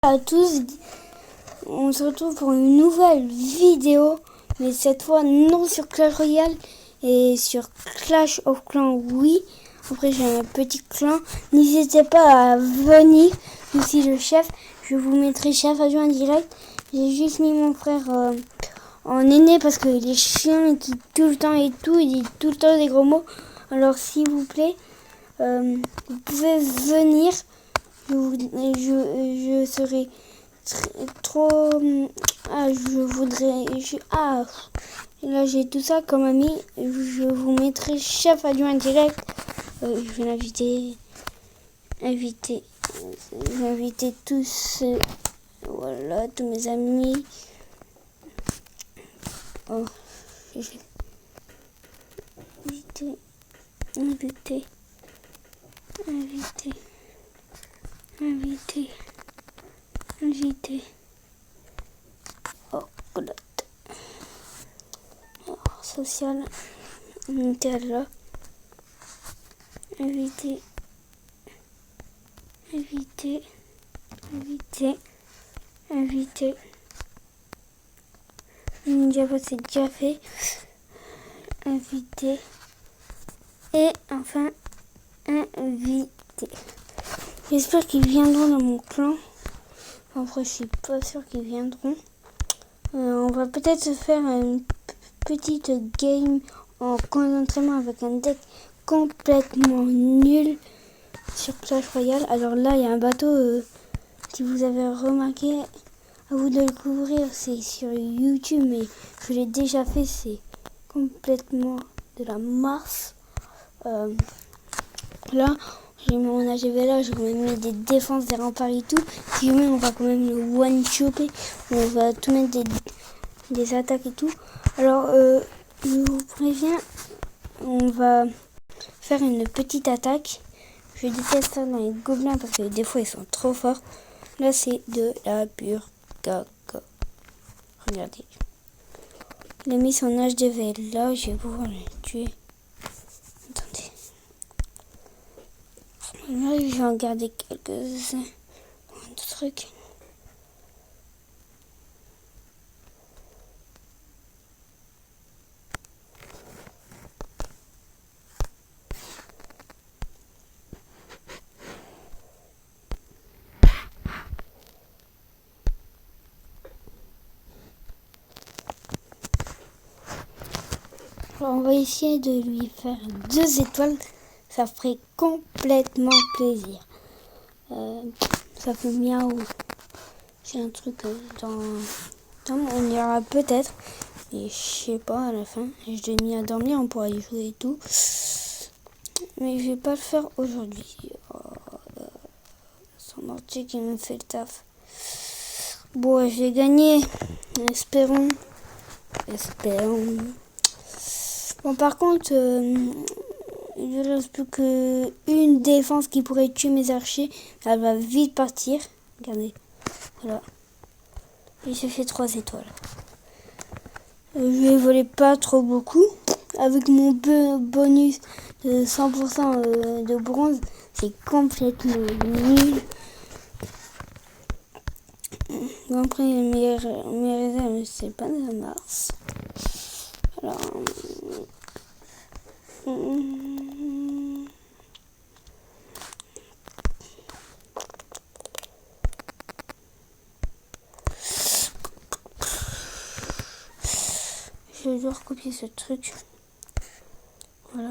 À tous, on se retrouve pour une nouvelle vidéo, mais cette fois non sur Clash Royale et sur Clash of Clans, oui. Après j'ai un petit clan, n'hésitez pas à venir, je suis le chef, je vous mettrai chef adjoint en direct. J'ai juste mis mon frère en aîné parce que les chiens qui tout le temps et tout, il dit tout le temps des gros mots. Alors s'il vous plaît, vous pouvez venir. Je serai trop... je voudrais... là j'ai tout ça comme ami. Je vous mettrai chef adjoint direct. Je vais inviter tous... voilà, tous mes amis. Oh, j'ai invité. Oh, God. Oh, social. Là. Invité. C'est déjà fait. Invité. Et enfin, invité. J'espère qu'ils viendront dans mon clan. Après, je suis pas sûre qu'ils viendront. On va peut-être se faire une petite game en entraînement avec un deck complètement nul sur Clash Royale. Alors là, il y a un bateau, si vous avez remarqué, à vous de le découvrir, c'est sur YouTube, mais je l'ai déjà fait, c'est complètement de la Mars. Là, j'ai mis mon AGV là, j'ai quand même mis des défenses, des remparts et tout. Si jamais on va quand même le one-choper, on va tout mettre des attaques et tout. Alors, je vous préviens, on va faire une petite attaque. Je déteste ça dans les gobelins parce que des fois ils sont trop forts. Là, c'est de la pure caca. Regardez. Il a mis son HDV là, je vais pouvoir le tuer. Attendez. Là, je vais en garder quelques-uns. Un truc. Alors, on va essayer de lui faire 2 étoiles. Ça ferait complètement plaisir. Ça fait miaou. J'ai un truc on ira peut-être. Et je sais pas à la fin. Je l'ai mis à dormir, on pourra y jouer et tout. Mais je vais pas le faire aujourd'hui. Son mortier qui me fait le taf. Bon, je vais gagner. Espérons. Bon, par contre, il ne reste plus qu'une défense qui pourrait tuer mes archers. Elle va vite partir. Regardez. Voilà. Et j'ai fait 3 étoiles. Je vais voler pas trop beaucoup. Avec mon bonus de 100% de bronze, c'est complètement nul. Après, mes réserves, c'est pas de Mars. Alors... je dois recopier ce truc. Voilà.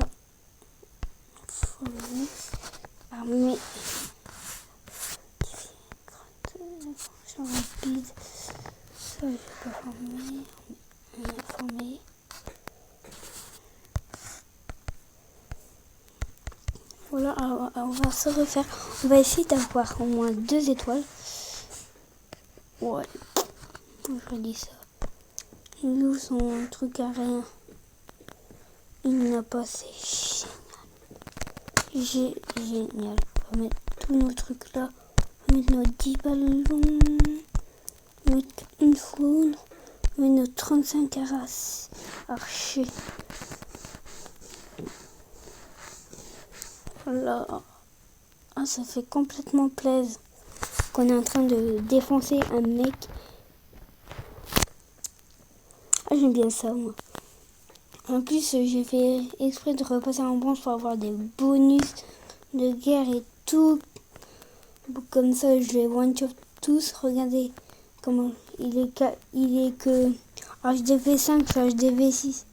Armée. Rapide. Ça, je vais pas former. Voilà, alors, on va se refaire. On va essayer d'avoir au moins 2 étoiles. Ouais. Je dis ça. Il ouvre son truc à rien. Il n'a pas, c'est génial. On va mettre tous nos trucs là. On va mettre nos 10 ballons. On va mettre une foudre. On va mettre nos 35 archers. Voilà. Ah, ça fait complètement plaisir. qu'on est en train de défoncer un mec. Ah, j'aime bien ça, moi. En plus, j'ai fait exprès de repasser en bronze pour avoir des bonus de guerre et tout. Comme ça, je les one-shot tous. Regardez comment il est que HDV5 sur HDV6.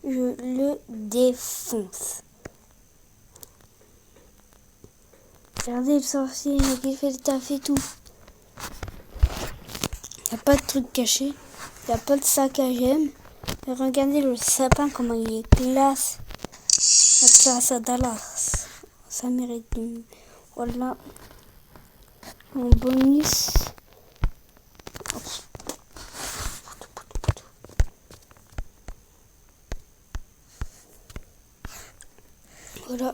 Je le défonce. Regardez le sorcier qui fait le taf et tout. Il n'y a pas de truc caché. Il n'y a pas de sac à gemmes. Et regardez le sapin, comment il est classe. La classe à Dallas. Ça mérite une... Voilà. Un bonus. Voilà.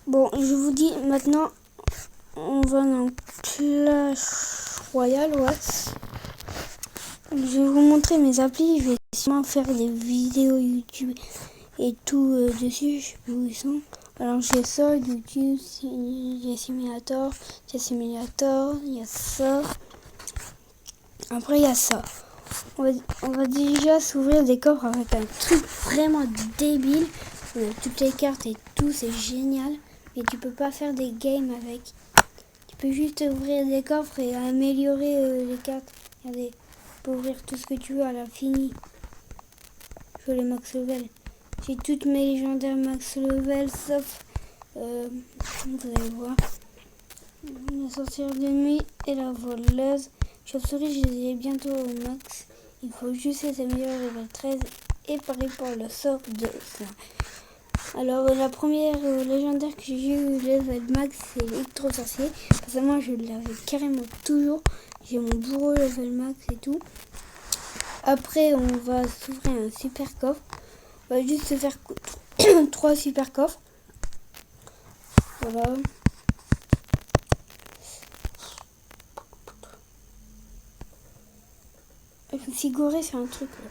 Bon, je vous dis maintenant, on va dans Clash Royale, ouais. Je vais vous montrer mes applis. Je vais sûrement faire des vidéos YouTube et tout dessus. Je sais plus où ils sont. Alors j'ai ça, YouTube, j'ai Simulator, il y a ça. Après il y a ça. On va déjà s'ouvrir des coffres avec un truc vraiment débile. On a toutes les cartes et tout, c'est génial. Mais tu peux pas faire des games avec. Tu peux juste ouvrir des coffres et améliorer les cartes. Regardez, tu peux ouvrir tout ce que tu veux à l'infini. Je veux les max level. J'ai toutes mes légendaires max level sauf, vous allez voir, la sorcière de nuit et la voleuse. Chauve-souris, je les ai bientôt au max. Il faut juste les améliorer level 13 et pareil pour le sort de ça. Alors la première légendaire que j'ai eu level max, c'est l'électro-sorcier. Parce que moi je l'avais carrément toujours. J'ai mon bourreau level max et tout. Après on va s'ouvrir un super coffre. On va juste se faire 3 super coffres. Voilà. Je me suis gouré sur un truc là.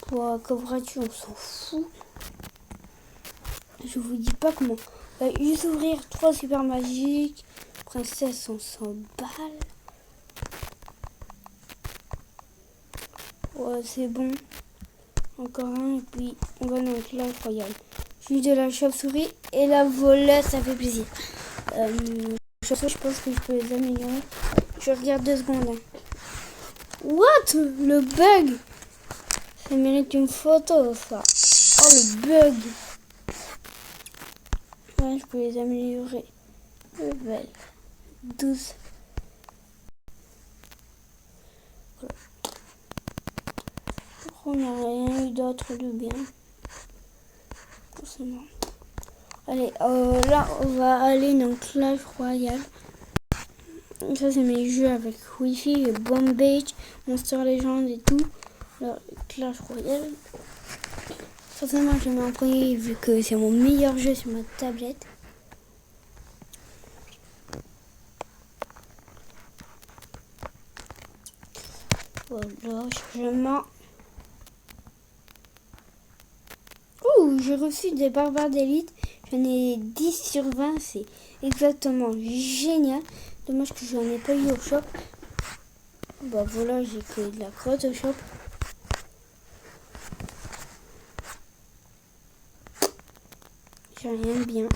Pour couvrature, on s'en fout. Je vous dis pas comment. On va juste ouvrir 3 super magiques. Princesse, on s'en balle. Ouais, c'est bon. Encore un et puis on va dans le Clash Royale. Juste de la chauve-souris et la voleuse, ça fait plaisir. Chauve-souris, je pense que je peux les améliorer. Je regarde 2 secondes. Hein. What? Le bug? Ça mérite une photo, ça. Oh, le bug. Ouais, je peux les améliorer. Level 12. Voilà. On n'a rien eu d'autre de bien. Forcément. Allez, là, on va aller dans Clash Royale. Ça, c'est mes jeux avec Wi-Fi, Bomb Beach, Monster Legend et tout. Alors, Clash Royale. Forcément, je mets en premier vu que c'est mon meilleur jeu sur ma tablette. Voilà, chargement. Ouh, j'ai reçu des barbares d'élite. J'en ai 10 sur 20, c'est exactement génial. Dommage que j'en ai pas eu au shop. Bah voilà, j'ai que de la crotte au shop. J'ai rien de bien.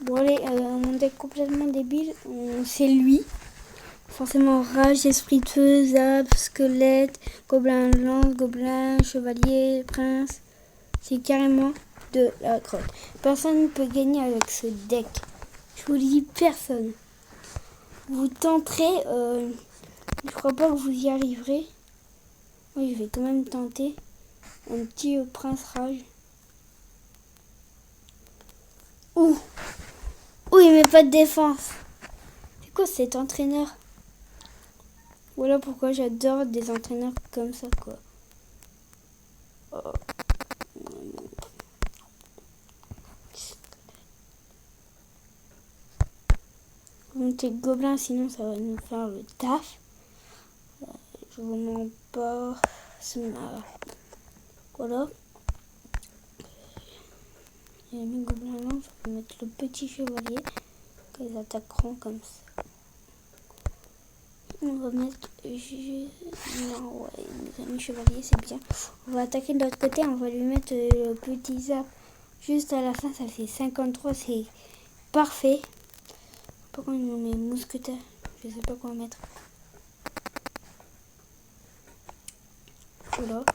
Bon allez, mon deck complètement débile, c'est lui. Forcément rage, esprit de feu, zap, squelette, gobelin lance, gobelin, chevalier, prince. C'est carrément de la crotte. Personne ne peut gagner avec ce deck. Je vous le dis, personne. Vous tenterez, je crois pas que vous y arriverez. Moi, je vais quand même tenter un petit prince rage. Ouh, il met pas de défense. C'est quoi cet entraîneur? Voilà pourquoi j'adore des entraîneurs comme ça, quoi. Oh. Monter gobelin, sinon ça va nous faire le taf. Je vous mens pas. Voilà. mis gobelins lents, on va mettre le petit chevalier. Ils attaqueront comme ça. On va mettre... Non, ouais, il nous a mis chevalier, c'est bien. On va attaquer de l'autre côté, on va lui mettre le petit zap. Juste à la fin, ça fait 53, c'est parfait. Pourquoi on met mousquetaire? Je sais pas quoi mettre. Voilà.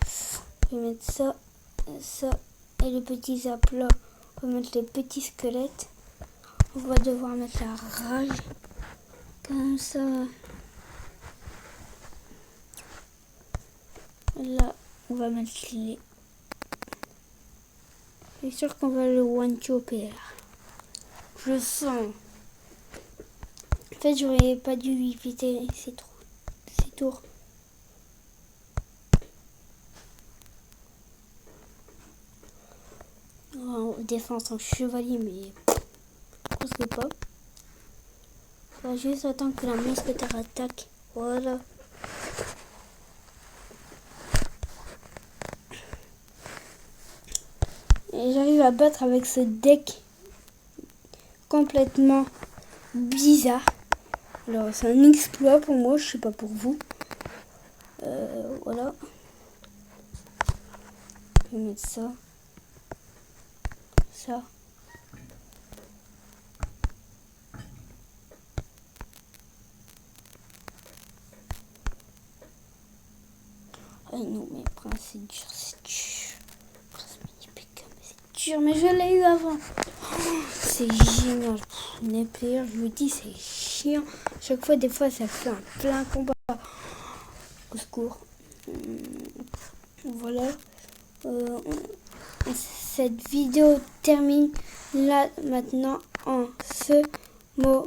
On va mettre ça, ça et le petit zap là. On va mettre les petits squelettes. On va devoir mettre la rage. Comme ça. Là, on va mettre les... Je suis sûr qu'on va le one-choper. Je sens. En fait, j'aurais pas dû éviter ces tours. On défense en chevalier, mais presque pas. On va juste attendre que la mousquetaire attaque. Voilà. Et j'arrive à battre avec ce deck complètement bizarre. Alors c'est un exploit pour moi, je sais pas pour vous. Voilà. Je vais mettre ça. Ça. Ah non mais prince c'est dur, c'est dur. Prince magnifique, mais c'est dur, mais je l'ai eu avant. Oh, c'est génial. Les players, je vous dis, c'est chiant. Chaque fois, des fois, ça fait un plein combat. Au secours. Voilà. Cette vidéo termine là maintenant en ce moment.